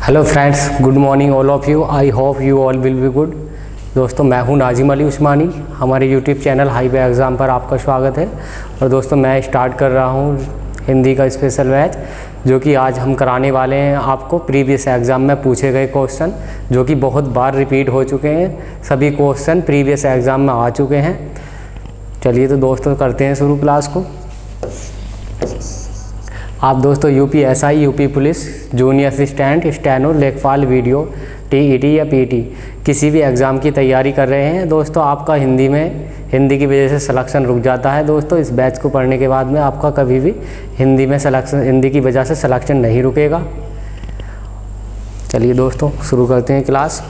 Hello friends, good morning all of you. I hope you all will be good. दोस्तों, मैं हूं नाजिम अली उस्मानी। हमारे YouTube channel highway exam पर आपका स्वागत है। और दोस्तों, मैं स्टार्ट कर रहा हूं हिंदी का स्पेशल बैच, जो कि आज हम कराने वाले हैं आपको प्रीवियस एग्ज़ाम में पूछे गए क्वेश्चन, जो कि बहुत बार रिपीट हो चुके हैं। सभी क्वेश्चन प्रीवियस एग्ज़ाम में आ चुके हैं। चलिए तो दोस्तों, करते हैं शुरू क्लास को। आप दोस्तों UPSI, UP police, junior assistant, steno, लेखपाल, वीडियो, टीईटी या पीटी किसी भी एग्ज़ाम की तैयारी कर रहे हैं दोस्तों, आपका हिंदी की वजह से सिलेक्शन रुक जाता है। दोस्तों, इस बैच को पढ़ने के बाद में आपका कभी भी हिंदी की वजह से सिलेक्शन नहीं रुकेगा। चलिए दोस्तों, शुरू करते हैं क्लास।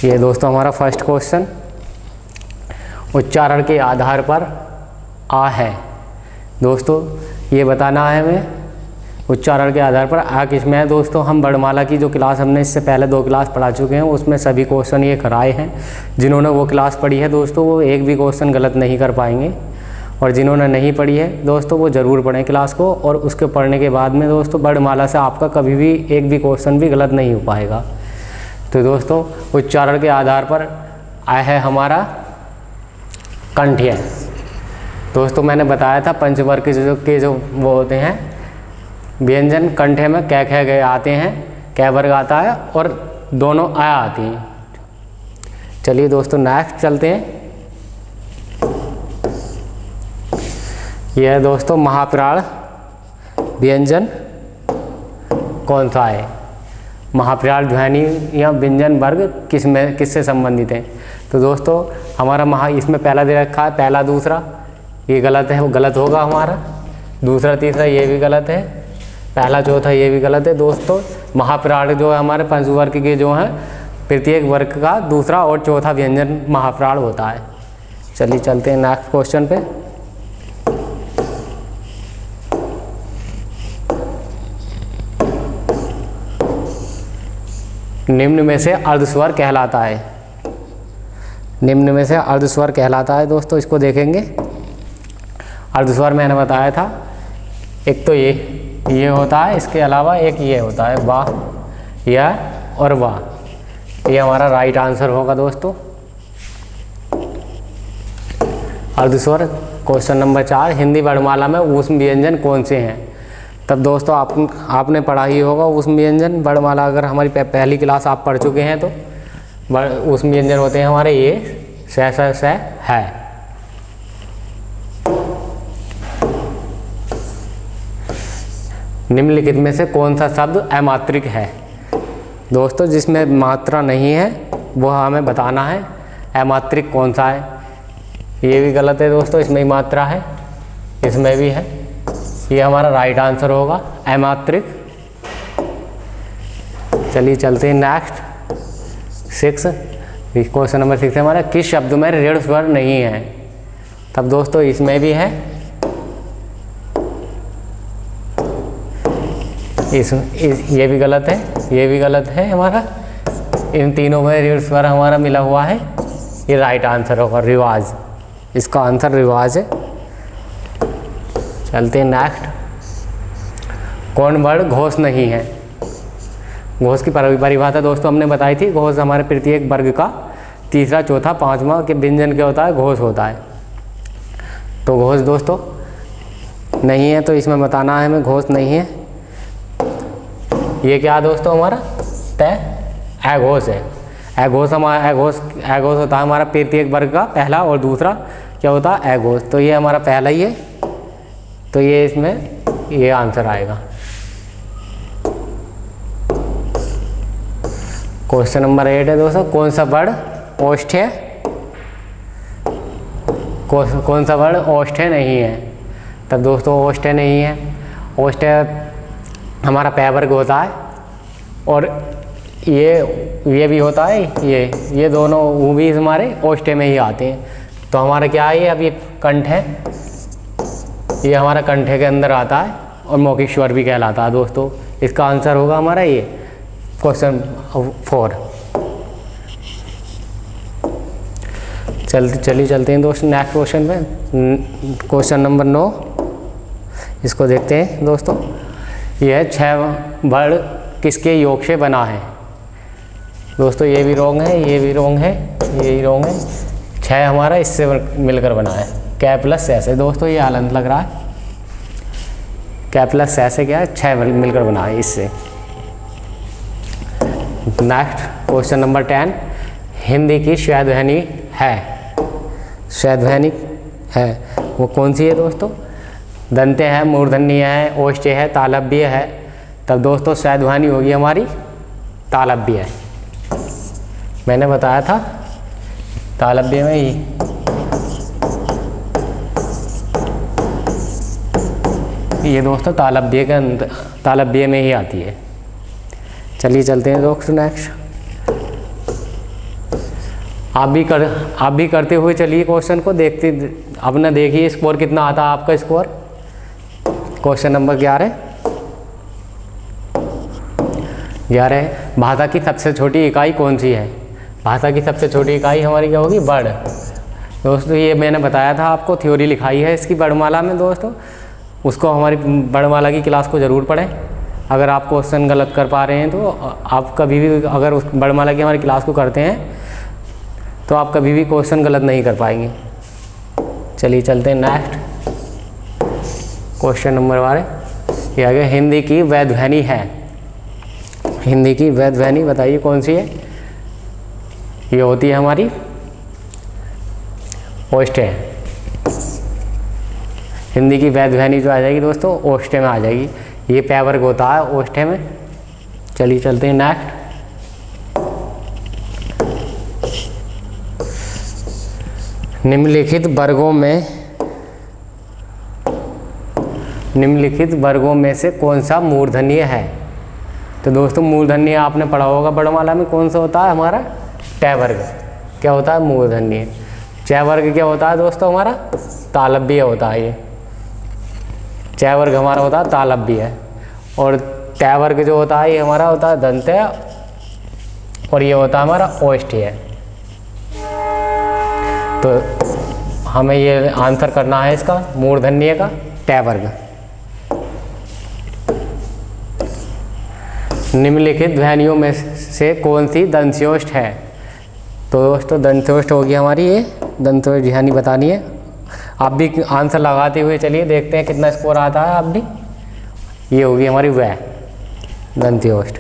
ये दोस्तों हमारा फर्स्ट क्वेश्चन, उच्चारण के आधार पर आ है। दोस्तों, ये बताना है हमें उच्चारण के आधार पर आ किसमें है। दोस्तों, हम वर्णमाला की जो क्लास हमने इससे पहले 2 क्लास पढ़ा चुके हैं, उसमें सभी क्वेश्चन ये कराए हैं। जिन्होंने वो क्लास पढ़ी है दोस्तों, वो एक भी क्वेश्चन गलत नहीं कर पाएंगे। और जिन्होंने नहीं पढ़ी है दोस्तों, वो ज़रूर पढ़ें क्लास को। और उसके पढ़ने के बाद में दोस्तों, वर्णमाला से आपका कभी भी एक भी क्वेश्चन भी गलत नहीं हो पाएगा। तो दोस्तों, उच्चारण के आधार पर आ है हमारा कंठ्य। दोस्तों, मैंने बताया था पंचवर्ग के जो वो होते हैं व्यंजन, कंठ्य में कै ख गए आते हैं, कै वर्ग आता है और दोनों आ आती हैं। चलिए दोस्तों, नेक्स्ट चलते हैं। यह है दोस्तों महाप्राण व्यंजन कौन सा है। महाप्राण ध्वनि या व्यंजन वर्ग किससे संबंधित है। तो दोस्तों, हमारा इसमें पहला दे रखा है, पहला दूसरा, ये गलत है, वो गलत होगा हमारा। दूसरा तीसरा ये भी गलत है, पहला चौथा ये भी गलत है। दोस्तों, महाप्राण जो है हमारे पंचवर्ग के जो हैं, प्रत्येक वर्ग का दूसरा और चौथा व्यंजन महाप्राण होता है। चलिए चलते हैं नेक्स्ट क्वेश्चन पे। निम्न में से अर्धस्वर कहलाता है। निम्न में से अर्धस्वर कहलाता है। दोस्तों, इसको देखेंगे। अर्धस्वर मैंने बताया था, एक तो ये होता है, इसके अलावा एक ये होता है वाह, या और वाह। ये हमारा राइट आंसर होगा दोस्तों, अर्धस्वर। क्वेश्चन नंबर 4, हिंदी वर्णमाला में ऊष्म व्यंजन कौन से हैं। तब दोस्तों आपने पढ़ा ही होगा ऊष्म व्यंजन वर्णमाला। अगर हमारी पहली क्लास आप पढ़ चुके हैं तो ऊष्म व्यंजन होते हैं हमारे ये स है। निम्नलिखित में से कौन सा शब्द अमात्रिक है। दोस्तों, जिसमें मात्रा नहीं है वो हमें बताना है। अमात्रिक कौन सा है। ये भी गलत है दोस्तों, इसमें ही मात्रा है, इसमें भी है। ये हमारा राइट आंसर होगा अमात्रिक। चलिए चलते हैं नेक्स्ट 6। क्वेश्चन नंबर 6 है हमारा, किस शब्द में ऋण स्वर नहीं है। तब दोस्तों, इसमें भी है, ये भी गलत है, ये भी गलत है हमारा। इन तीनों में ऋण स्वर हमारा मिला हुआ है। ये राइट आंसर होगा रिवाज। इसका आंसर रिवाज है। चलते हैं नेक्स्ट। कौन वर्ण घोष नहीं है। घोष की परिभाषा दोस्तों हमने बताई थी। घोष हमारे प्रत्येक वर्ग का तीसरा, चौथा, पांचवा के व्यंजन क्या होता है, घोष होता है। तो घोष दोस्तों नहीं है, तो इसमें बताना है हमें घोष नहीं है। ये क्या दोस्तों हमारा अघोष है। अघोष होता है हमारा प्रत्येक वर्ग का पहला, और दूसरा क्या होता है अघोष। तो ये हमारा पहला ही है, तो ये इसमें ये आंसर आएगा। क्वेश्चन नंबर 8 है दोस्तों, कौन सा वर्ण ओष्ठ है। कौन सा वर्ण ओष्ठ नहीं है। तब दोस्तों, ओष्ठ नहीं है। ओष्ठ हमारा पै वर्ग होता है, और ये भी होता है। ये दोनों वो भी हमारे ओष्ठे में ही आते हैं। तो हमारा क्या है, अब ये कंठ है, ये हमारा कंठे के अंदर आता है, और मौखिक स्वर भी कहलाता है दोस्तों। इसका आंसर होगा हमारा ये क्वेश्चन 4। चलते हैं दोस्तों नेक्स्ट क्वेश्चन पे। क्वेश्चन नंबर 9, इसको देखते हैं दोस्तों। यह 6 वर्ण किसके योग से बना है? दोस्तों ये भी रॉन्ग है, ये भी रॉन्ग है, ये भी रॉन्ग है। 6 हमारा इससे मिलकर बना है, कै प्लस ऐसे। दोस्तों ये हलंत लग रहा है, कै प्लस ऐसे क्या है, 6 मिलकर बना है इससे। नेक्स्ट क्वेश्चन नंबर 10, हिंदी की स्वर्णध्वनि है, स्वर्णध्वनि है वो कौन सी है दोस्तों? दंत्य है, मूर्धन्य है, ओष्ठ्य है, तालव्य है। तब दोस्तों स्वर्णध्वनि होगी हमारी तालव्य है। मैंने बताया था तालव्य में ही। ये दोस्तों तालव्य के अंदर, तालव्य में ही आती है। चलिए चलते हैं दोस्तों नेक्स्ट। आप भी करते हुए चलिए क्वेश्चन को, देखते अपना देखिए स्कोर कितना आता है आपका स्कोर। क्वेश्चन नंबर 11, भाषा की सबसे छोटी इकाई कौन सी है? भाषा की सबसे छोटी इकाई हमारी क्या होगी? वर्ण। दोस्तों ये मैंने बताया था आपको, थ्योरी लिखाई है इसकी वर्णमाला में दोस्तों, उसको हमारी वर्णमाला की क्लास को ज़रूर पढ़ें। अगर आप क्वेश्चन गलत कर पा रहे हैं तो आप कभी भी अगर उस वर्णमाला की हमारी क्लास को करते हैं तो आप कभी भी क्वेश्चन गलत नहीं कर पाएंगे। चलिए चलते हैं नेक्स्ट क्वेश्चन नंबर 12। ये आ गया, हिंदी की वैध्वनि है। हिंदी की वैध्वनि बताइए कौन सी है? ये होती है हमारी ओष्ठ्य। हिंदी की वैध्वनि जो आ जाएगी दोस्तों ओष्ठ्य में आ जाएगी। ये पै वर्ग होता है ओष्ठ्य में। चलिए चलते हैं नेक्स्ट। निम्नलिखित वर्गों में से कौन सा मूर्धन्य है? तो दोस्तों मूर्धन्य आपने पढ़ा होगा वर्णमाला में, कौन सा होता है हमारा? टै वर्ग। क्या होता है? मूर्धन्य। चै वर्ग क्या होता है दोस्तों? हमारा तालव्य होता है। ये चै वर्ग हमारा होता है तालव्य है। और टै वर्ग जो होता है ये हमारा होता है दंत्य, और ये होता है हमारा ओष्ठ्य है। तो हमें ये आंसर करना है इसका मूर्धन्य का, टै वर्ग। निम्नलिखित ध्वनियों में से कौन सी दंत्योष्ठ है? तो दोस्तों दंत्योष्ठ होगी हमारी ये, दंत्योष्ठ ध्वनि बतानी है। आप भी आंसर लगाते हुए चलिए, देखते हैं कितना स्कोर आता है आप भी। ये होगी हमारी वह दंत्योष्ठ।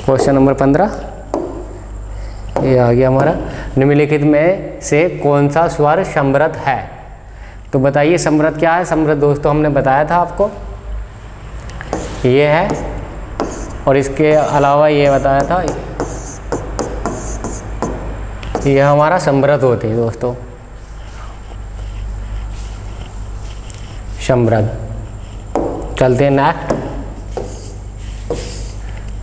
क्वेश्चन नंबर 15, ये आ गया हमारा, निम्नलिखित में से कौन सा स्वर समृत है? तो बताइए समृत क्या है? समृत दोस्तों हमने बताया था आपको, ये है। और इसके अलावा ये बताया था, ये हमारा समृत होती है दोस्तों, समृत। चलते हैं नेक्स्ट।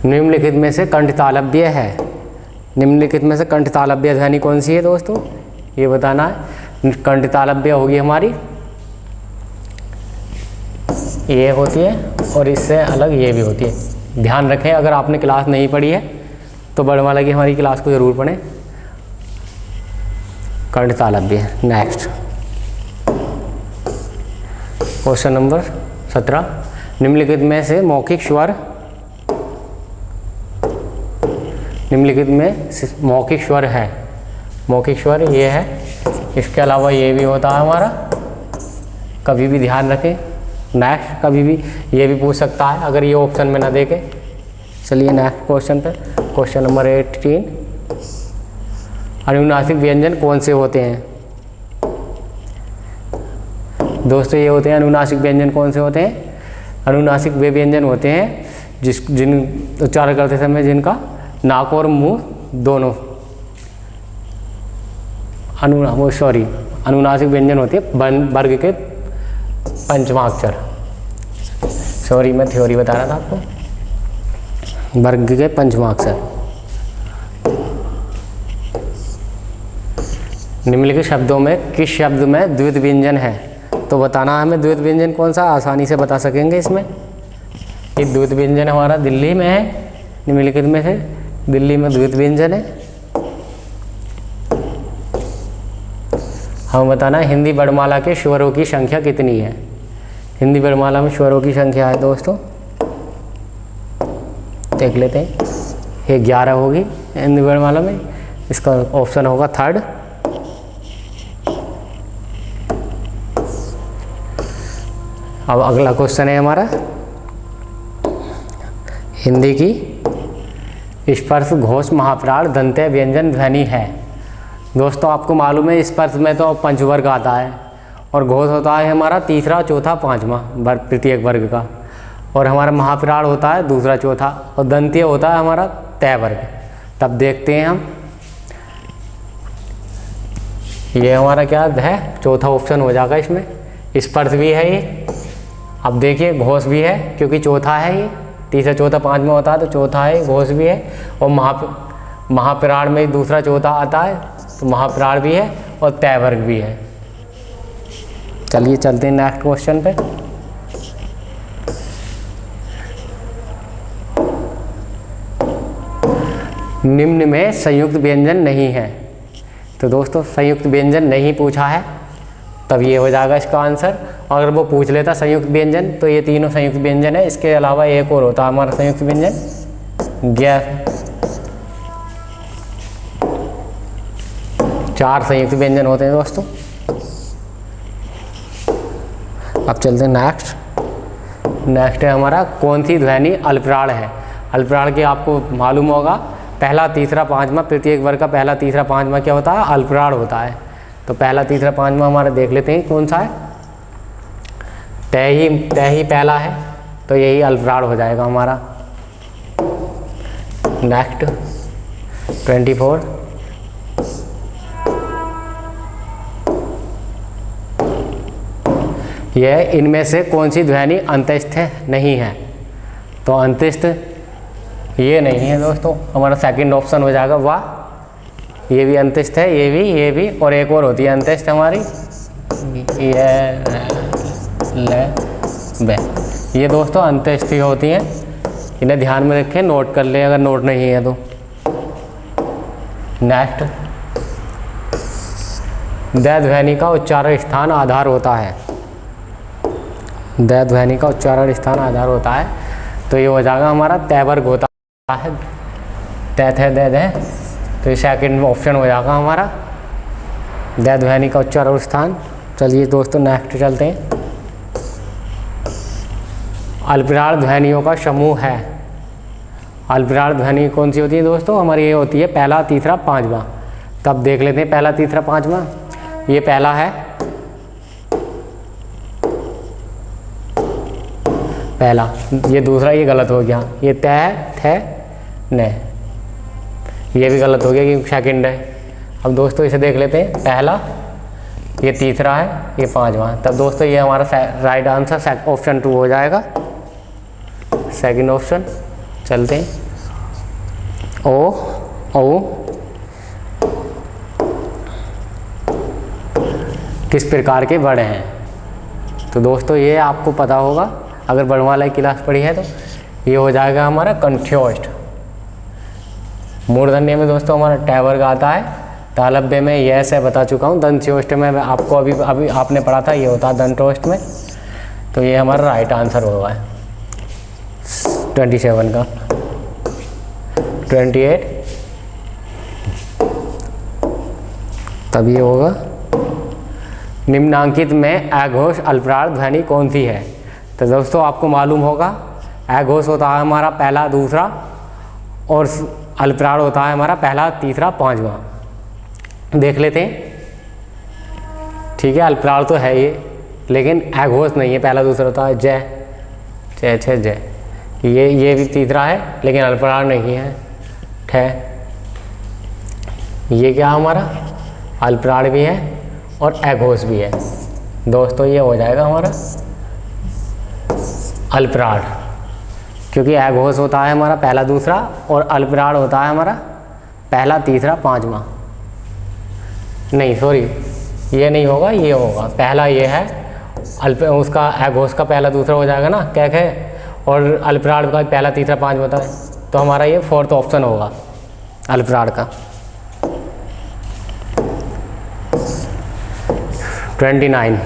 निम्नलिखित में से कंठ तालव्य है। निम्नलिखित में से कंठ तालव्य ध्वनि कौन सी है दोस्तों? ये बताना है। कंठ तालव्य होगी हमारी, ये होती है, और इससे अलग ये भी होती है। ध्यान रखें, अगर आपने क्लास नहीं पढ़ी है तो वर्णमाला की हमारी क्लास को ज़रूर पढ़ें। कंठ तालव्य। नेक्स्ट क्वेश्चन नंबर 17, निम्नलिखित में से मौखिक स्वर, निम्नलिखित में मौखिक स्वर है। मौखिक स्वर ये है, इसके अलावा ये भी होता है हमारा, कभी भी ध्यान रखें। नेक्स्ट कभी भी ये भी पूछ सकता है अगर ये ऑप्शन में ना देखे। चलिए नेक्स्ट क्वेश्चन पे, क्वेश्चन नंबर 18, अनुनासिक व्यंजन कौन से होते हैं? दोस्तों ये होते हैं अनुनासिक व्यंजन कौन से होते हैं? अनुनासिक वे व्यंजन होते हैं जिन उच्चारण करते समय जिनका नाक और मुंह दोनों अनुनासिक व्यंजन होती है वर्ग के पंचमाक्षर। सॉरी मैं थ्योरी बता रहा था आपको, वर्ग के पंचमाक्षर। निम्नलिखित शब्दों में किस शब्द में द्वित व्यंजन है? तो बताना हमें द्वित व्यंजन कौन सा, आसानी से बता सकेंगे इसमें। ये द्वित व्यंजन हमारा दिल्ली में है, निम्नलिखित में से दिल्ली में द्वित व्यंजन है। हमें बताना है हिंदी वर्णमाला के स्वरों की संख्या कितनी है? हिंदी वर्णमाला में स्वरों की संख्या है दोस्तों, देख लेते हैं। ये 11 होगी हिंदी वर्णमाला में, इसका ऑप्शन होगा थर्ड। अब अगला क्वेश्चन है हमारा हिंदी की स्पर्श घोष महाप्राण दंत्य व्यंजन ध्वनि है। दोस्तों आपको मालूम है स्पर्श में तो पंचवर्ग आता है और घोष होता है हमारा तीसरा चौथा पांचवा वर्ग प्रत्येक वर्ग का, और हमारा महाप्राण होता है दूसरा चौथा, और दंत्य होता है हमारा तय वर्ग। तब देखते हैं हम, ये हमारा क्या है, चौथा ऑप्शन हो जाएगा इसमें। स्पर्श भी है ये, अब देखिए घोष भी है क्योंकि चौथा है ये, तीसरा चौथा पांचवा होता है तो चौथा है, घोष भी है, और महाप्राण में दूसरा चौथा आता है तो महाप्राण भी है और तय वर्ग भी है। चलिए चलते हैं नेक्स्ट क्वेश्चन पे। निम्न में संयुक्त व्यंजन नहीं है। तो दोस्तों संयुक्त व्यंजन नहीं पूछा है, तब ये हो जाएगा इसका आंसर। अगर वो पूछ लेता संयुक्त व्यंजन तो ये तीनों संयुक्त व्यंजन है, इसके अलावा एक और होता है हमारा संयुक्त व्यंजन गैर। 4 संयुक्त व्यंजन होते हैं दोस्तों। अब चलते हैं नेक्स्ट है हमारा कौन सी ध्वनि अल्पराण है। अल्पराण के आपको मालूम होगा पहला तीसरा पांचवा प्रत्येक वर्ग का पहला तीसरा पांचवा क्या होता है, अल्पराण होता है। तो पहला तीसरा पांचवा हमारा देख लेते हैं कौन सा है, तय ही पहला है, तो यही अल्पराण हो जाएगा हमारा। नेक्स्ट 24 यह इनमें से कौन सी ध्वनि अंतस्थ नहीं है। तो अंतस्थ ये नहीं है दोस्तों, हमारा सेकंड ऑप्शन हो जाएगा वाह। ये भी अंतस्थ है, ये भी, और एक और होती है अंतस्थ हमारी ये दोस्तों अंतस्थ ही होती हैं, इन्हें ध्यान में रखें, नोट कर लें अगर नोट नहीं है तो। नेक्स्ट द ध्वनि का उच्चारण स्थान आधार होता है। द ध्वनि का उच्चारण स्थान आधार होता है, तो ये हो जाएगा हमारा तय वर्ग होता है, दे, तो ये सेकंड ऑप्शन हो जाएगा हमारा द ध्वनि का उच्चारण स्थान। चलिए दोस्तों नेक्स्ट चलते हैं। अल्पराण ध्वनियों का समूह है। अल्पराण ध्वनि कौन सी होती है दोस्तों, हमारी ये होती है पहला तीसरा पांचवा। तब देख लेते हैं पहला तीसरा पांचवा, ये पहला है, पहला, ये दूसरा, ये गलत हो गया, ये तय थे ने, ये भी गलत हो गया क्योंकि सेकंड है। अब दोस्तों इसे देख लेते हैं, पहला, ये तीसरा है, ये पांचवा। तब दोस्तों ये हमारा राइट आंसर ऑप्शन 2 हो जाएगा, सेकंड ऑप्शन। चलते हैं ओ किस प्रकार के वर्ड हैं। तो दोस्तों ये आपको पता होगा अगर वर्णमाला की क्लास पढ़ी है तो, ये हो जाएगा हमारा कंठ्योष्ठ। मूर्धन्य में दोस्तों हमारा टय वर्ग आता है, तालव्य में यह से बता चुका हूँ, दंत्योष्ठ में आपको अभी आपने पढ़ा था, ये होता है दंतोष्ठ में। तो ये हमारा राइट आंसर होगा 27 का। 28 तब ये होगा निम्नांकित में अघोष अल्पराण ध्वनि कौन सी है। तो दोस्तों आपको मालूम होगा अघोष होता है हमारा पहला दूसरा, और अल्पराण होता है हमारा पहला तीसरा पांचवा। देख लेते हैं, ठीक है, अल्पराण तो है ये, लेकिन अघोष नहीं है, पहला दूसरा होता है जय, जय छे जय, ये भी तीसरा है लेकिन अल्पराण नहीं है, ठे। ये क्या हमारा अल्पराण भी है और अघोष भी है। दोस्तों ये हो जाएगा हमारा अल्पराण, क्योंकि अघोष होता है हमारा पहला दूसरा और अल्पराण होता है हमारा पहला तीसरा पांचवा। नहीं सॉरी, ये नहीं होगा, ये होगा, पहला ये है उसका अघोष का पहला दूसरा हो जाएगा ना क्या कहे, और अल्पराण का पहला तीसरा पांचवा होता है, तो हमारा ये फोर्थ ऑप्शन होगा अल्पराण का। 29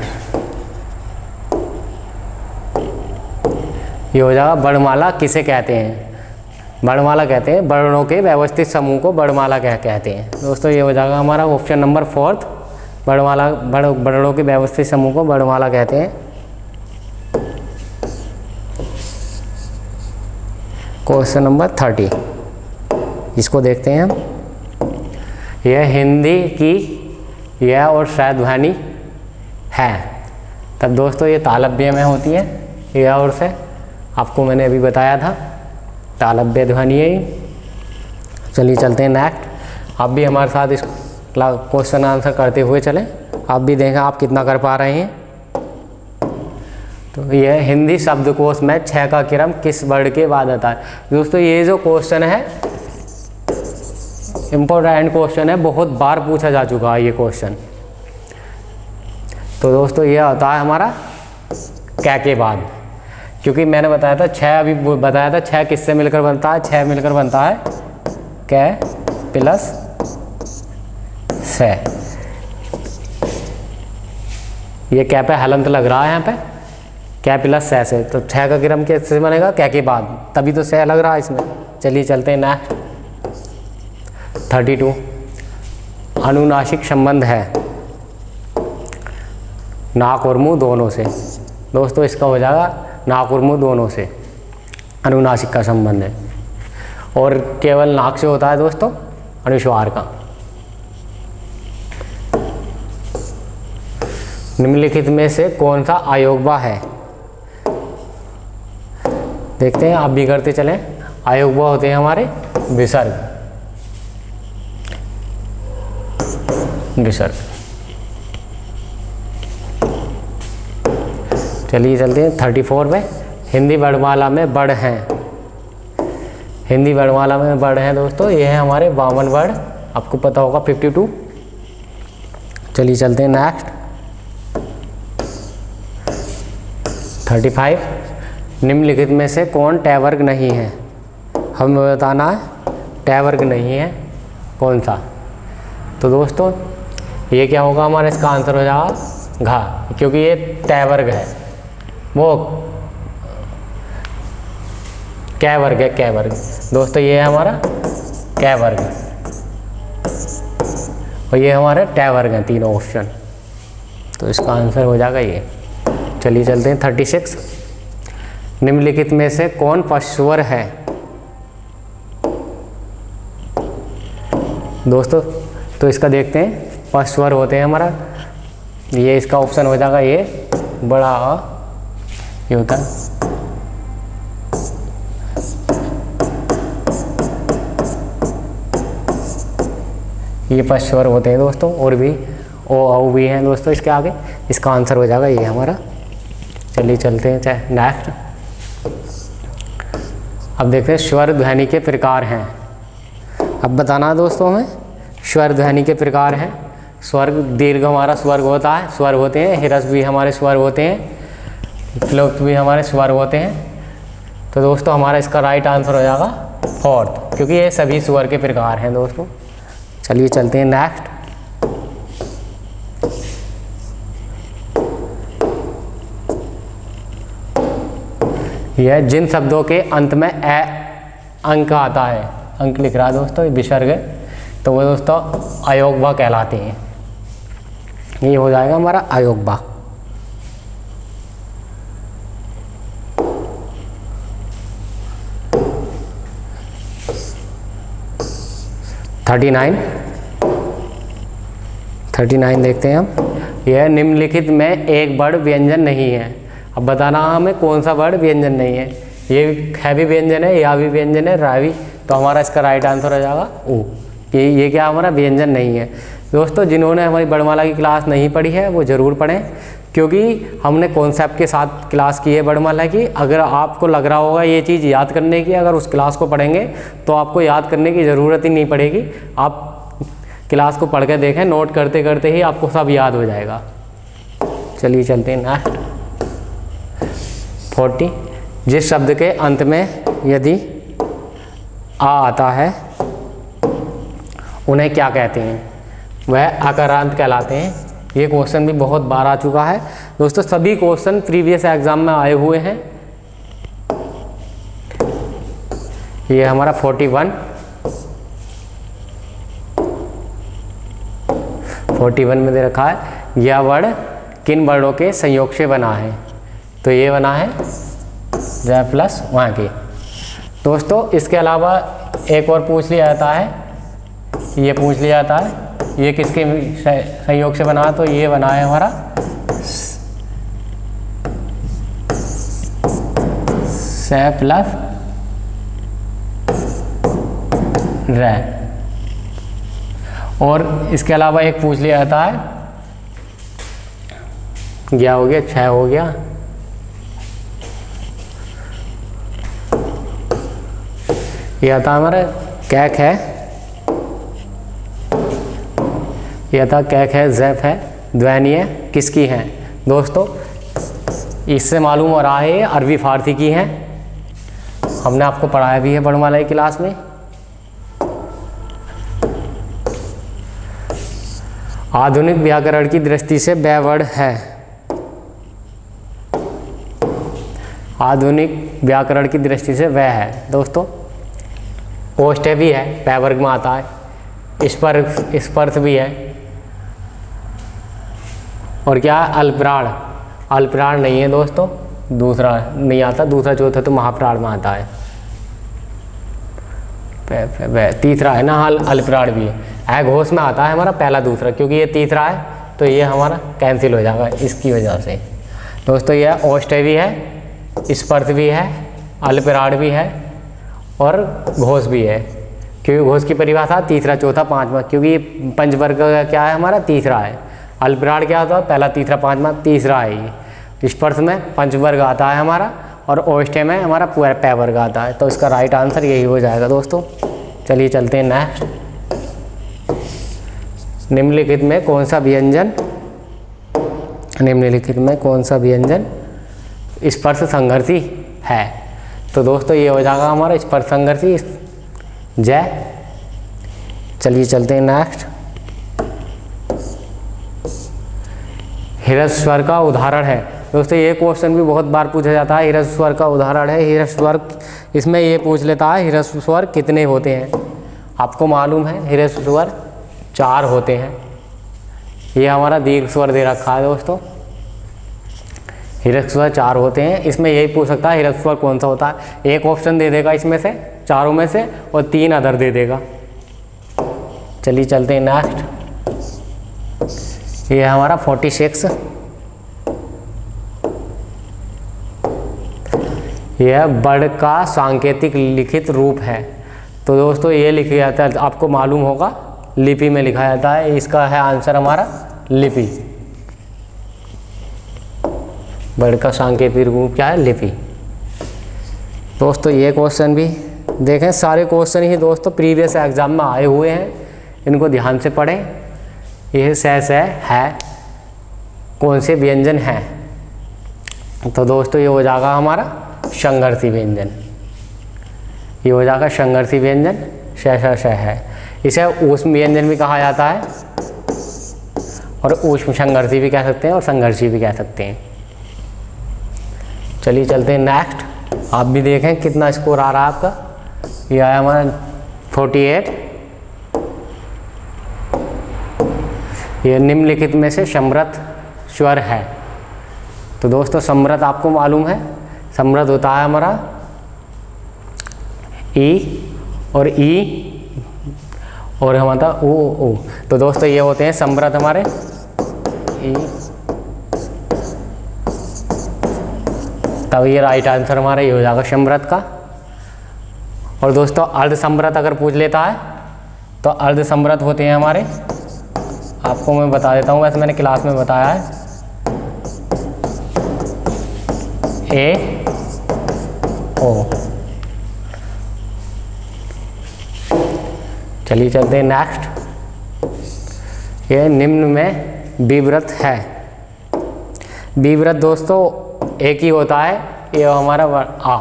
ये हो जाएगा वर्णमाला किसे कहते हैं? वर्णमाला कहते हैं वर्णों के व्यवस्थित समूह को वर्णमाला कहते हैं। दोस्तों ये हो जाएगा हमारा ऑप्शन नंबर 4, वर्णमाला वर्णों के व्यवस्थित समूह को वर्णमाला कहते हैं। क्वेश्चन नंबर 30, इसको देखते हैं हम। यह हिंदी की यह और श ध्वनि है। तब दोस्तों ये तालव्य में होती है, यह और से आपको मैंने अभी बताया था, तालव्य ध्वनि है। चलिए चलते हैं नेक्स्ट। आप भी हमारे साथ इस क्वेश्चन आंसर करते हुए चलें, आप भी देखें आप कितना कर पा रहे हैं। तो यह हिंदी शब्दकोश में 6 का क्रम किस वर्ण के बाद आता है? दोस्तों ये जो क्वेश्चन है इम्पोर्टेंट क्वेश्चन है, बहुत बार पूछा जा चुका है ये क्वेश्चन। तो दोस्तों ये होता है हमारा क्या के बाद, क्योंकि मैंने बताया था 6, अभी बताया था 6 किससे मिलकर बनता है? 6 मिलकर बनता है कै प्लस से। ये क्या पे हलंत लग रहा है यहाँ पे, क्या प्लस से, तो 6 का क्रम कैसे बनेगा? क्या के बाद, तभी तो से लग रहा है इसमें। चलिए चलते हैं नेक्स्ट। 32 अनुनासिक संबंध है नाक और मुंह दोनों से। दोस्तों इसका हो जाएगा नाक और मुंह दोनों से अनुनासिक का संबंध है, और केवल नाक से होता है दोस्तों अनुस्वार का। निम्नलिखित में से कौन सा अयोग्य है? देखते हैं, आप भी करते चलें। अयोग्य होते हैं हमारे विसर्ग, विसर्ग। चलिए चलते हैं 34 में। हिंदी वर्णमाला में वर्ण हैं, हिंदी वर्णमाला में वर्ण हैं दोस्तों, ये है हमारे 52 वर्ण, आपको पता होगा 52। चलिए चलते हैं नेक्स्ट। 35 निम्नलिखित में से कौन ट वर्ग नहीं है? हमें बताना है ट वर्ग नहीं है कौन सा। तो दोस्तों ये क्या होगा हमारा, इसका आंसर हो जाएगा घा, क्योंकि ये ट वर्ग है, वो कै वर्ग है, कै वर्ग। दोस्तों ये है हमारा कै वर्ग, और ये हमारे ट वर्ग हैं, तीनों ऑप्शन। तो इसका आंसर हो जाएगा ये। चलिए चलते हैं 36। निम्नलिखित में से कौन पशुवर है? दोस्तों तो इसका देखते हैं, पशुवर होते हैं हमारा, ये इसका ऑप्शन हो जाएगा ये बड़ा अ, ये होता है ये पशुवर होते हैं दोस्तों, और भी ओ औ भी हैं दोस्तों इसके आगे, इसका आंसर हो जाएगा ये हमारा। चलिए चलते हैं चाहे नेक्स्ट। अब देखते हैं स्वर ध्वनि के प्रकार हैं। अब बताना दोस्तों हमें स्वर ध्वनि के प्रकार हैं। स्वर्ग दीर्घ हमारा स्वर्ग होता है, स्वर होते हैं, हिरस भी हमारे स्वर होते हैं, प्लुप्त भी हमारे स्वर होते हैं। तो दोस्तों हमारा इसका राइट आंसर हो जाएगा 4th, क्योंकि ये सभी स्वर के प्रकार हैं दोस्तों। चलिए चलते हैं नेक्स्ट। यह जिन शब्दों के अंत में ए अंक आता है, अंक लिख रहा है दोस्तों, ये विसर्ग है, तो वो दोस्तों अयोग्य कहलाते हैं। ये हो जाएगा हमारा अयोग्य। 39 देखते हैं हम। यह निम्नलिखित में एक वर्ण व्यंजन नहीं है। अब बताना हमें कौन सा वर्ण व्यंजन नहीं है। ये है भी व्यंजन है, या भी व्यंजन है, रा भी, तो हमारा इसका राइट आंसर हो जाएगा ऊ। ये क्या हमारा व्यंजन नहीं है। दोस्तों जिन्होंने हमारी वर्णमाला की क्लास नहीं पढ़ी है वो ज़रूर पढ़ें, क्योंकि हमने कॉन्सेप्ट के साथ क्लास की है वर्णमाला की। अगर आपको लग रहा होगा ये चीज़ याद करने की, अगर उस क्लास को पढ़ेंगे तो आपको याद करने की ज़रूरत ही नहीं पड़ेगी। आप क्लास को पढ़ के देखें, नोट करते करते ही आपको सब याद हो जाएगा। चलिए चलते हैं नेक्स्ट। 40 जिस शब्द के अंत में यदि आ आता है उन्हें क्या कहते हैं? वह आकारांत कहलाते हैं। ये क्वेश्चन भी बहुत बार आ चुका है दोस्तों, सभी क्वेश्चन प्रीवियस एग्जाम में आए हुए हैं। ये हमारा 41 में दे रखा है यह वर्ड किन वर्डों के संयोग से बना है, तो ये बना है ज प्लस वहाँ के। दोस्तों इसके अलावा एक और पूछ लिया जाता है, ये पूछ लिया जाता है ये किसके संयोग से बना है, तो ये बना है हमारा से प्लस रे। और इसके अलावा एक पूछ लिया जाता है, क्या हो गया 6 हो गया, ये आता हमारा कैक है, ये आता कैक है, ज़ैफ है, ध्वनिय किसकी है। दोस्तों इससे मालूम हो रहा है ये अरबी फारसी की है, हमने आपको पढ़ाया भी है वर्णमाला की क्लास में। आधुनिक व्याकरण की दृष्टि से वह वर्ड है, आधुनिक व्याकरण की दृष्टि से वह है। दोस्तों ओष्ठ्य भी है, पै वर्ग में आता है, स्पर्श भी है, और क्या अल्पराड़, अल्पराड़ नहीं है दोस्तों, दूसरा नहीं आता, दूसरा चौथा तो महाप्राण में आता है, तीसरा है ना अल्पराड़ भी है घोष में आता है हमारा पहला दूसरा, क्योंकि ये तीसरा है तो ये हमारा कैंसिल हो जाएगा इसकी वजह से। दोस्तों यह ओष्ठ्य भी है, स्पर्श भी है, अल्पराड़ भी है और घोष भी है, क्योंकि घोष की परिभाषा तीसरा चौथा पांचवा, क्योंकि पंचवर्ग का क्या है हमारा तीसरा है। अल्पराड़ क्या होता है पहला तीसरा पांचवा, तीसरा है ये। स्पर्श में पंचवर्ग आता है हमारा और ओष्ठ्य में हमारा पूरा पै वर्ग आता है, तो इसका राइट आंसर यही हो जाएगा। दोस्तों चलिए चलते हैं नेक्स्ट। निम्नलिखित में कौन सा व्यंजन, निम्नलिखित में कौन सा व्यंजन स्पर्श संघर्षी है, तो दोस्तों ये हो जाएगा हमारा स्पर्श संघर्षी जय। चलिए चलते हैं नेक्स्ट। ह्रस्व स्वर का उदाहरण है। दोस्तों ये क्वेश्चन भी बहुत बार पूछा जाता है, ह्रस्व स्वर का उदाहरण है, ह्रस्व स्वर, इसमें ये पूछ लेता है ह्रस्व स्वर कितने होते हैं। आपको मालूम है ह्रस्व स्वर 4 होते हैं। ये हमारा दीर्घ स्वर दे रखा है दोस्तों, ह्रस्व स्वर 4 होते हैं। इसमें यही पूछ सकता है ह्रस्व स्वर कौन सा होता है, एक ऑप्शन दे देगा इसमें से, चारों में से, और 3 अदर दे देगा। चलिए चलते हैं नेक्स्ट। ये हमारा 46, यह वर्ड का सांकेतिक लिखित रूप है। तो दोस्तों ये लिखा जाता है, आपको मालूम होगा लिपि में लिखा जाता है, इसका है आंसर हमारा लिपि। वर्ड का सांकेतिक रूप क्या है, लिपि। दोस्तों ये क्वेश्चन भी देखें, सारे क्वेश्चन ही दोस्तों प्रीवियस एग्जाम में आए हुए हैं, इनको ध्यान से पढ़ें। यह से है कौन से व्यंजन हैं, तो दोस्तों ये हो जाएगा हमारा संघर्षी व्यंजन, ये हो जाएगा संघर्षी व्यंजन, श है। इसे ऊष्म व्यंजन भी कहा जाता है और ऊष्म संघर्षी भी कह सकते हैं और संघर्षी भी कह सकते हैं। चलिए चलते हैं नेक्स्ट। आप भी देखें कितना स्कोर आ रहा है आपका। यह है हमारा 48। यह निम्नलिखित में से समृद्ध स्वर है। तो दोस्तों समृद्ध आपको मालूम है, समृद्ध होता है हमारा ई और ई और हमारा ओ। तो दोस्तों ये होते हैं समृद्ध हमारे ई, तब ये राइट आंसर हमारा ये हो जाएगा समृद्ध का। और दोस्तों अर्ध समृद्ध अगर पूछ लेता है तो अर्ध समृद्ध होते हैं हमारे, आपको मैं बता देता हूँ, वैसे मैंने क्लास में बताया है, ए ओ। चलिए चलते हैं नेक्स्ट। ये निम्न में विवृत है। विवृत दोस्तों एक ही होता है, ये हमारा आ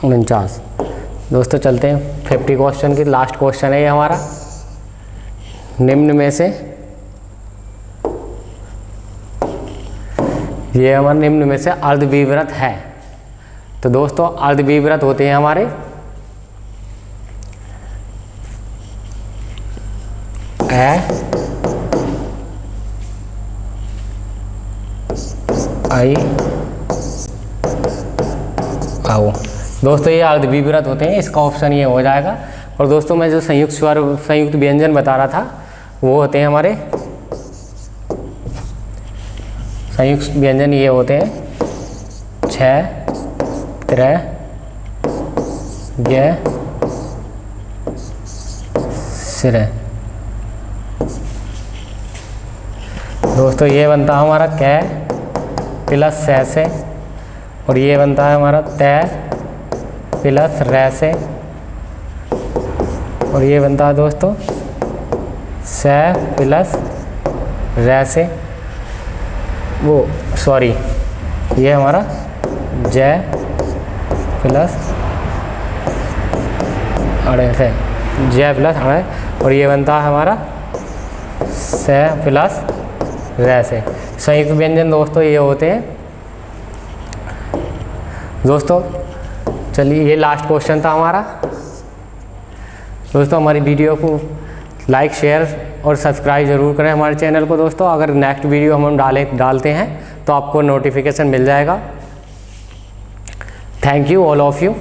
49। दोस्तों चलते हैं 50 क्वेश्चन की लास्ट क्वेश्चन है ये हमारा। निम्न में से, ये हमारा निम्न में से अर्धविवृत है। तो दोस्तों अर्धविवृत होते हैं हमारे आई आओ। दोस्तों ये अर्धविवृत होते हैं, इसका ऑप्शन ये हो जाएगा। और दोस्तों मैं जो संयुक्त स्वर संयुक्त व्यंजन बता रहा था वो होते हैं हमारे संयुक्त व्यंजन, ये होते हैं छ, त्र, ज्ञ, सिर। दोस्तों ये बनता है हमारा कै प्लस सै से, और ये बनता है हमारा तै प्लस रै से, और ये बनता है दोस्तों सै प्लस रै से, वो सॉरी ये हमारा जय प्लस अड़े से, जय प्लस अड़े, और ये बनता है हमारा सै प्लस रै से। संयुक्त व्यंजन दोस्तों ये होते हैं। दोस्तों चलिए ये लास्ट क्वेश्चन था हमारा। दोस्तों हमारी वीडियो को लाइक शेयर और सब्सक्राइब ज़रूर करें हमारे चैनल को। दोस्तों अगर नेक्स्ट वीडियो हम डालते हैं तो आपको नोटिफिकेशन मिल जाएगा। Thank you all of you.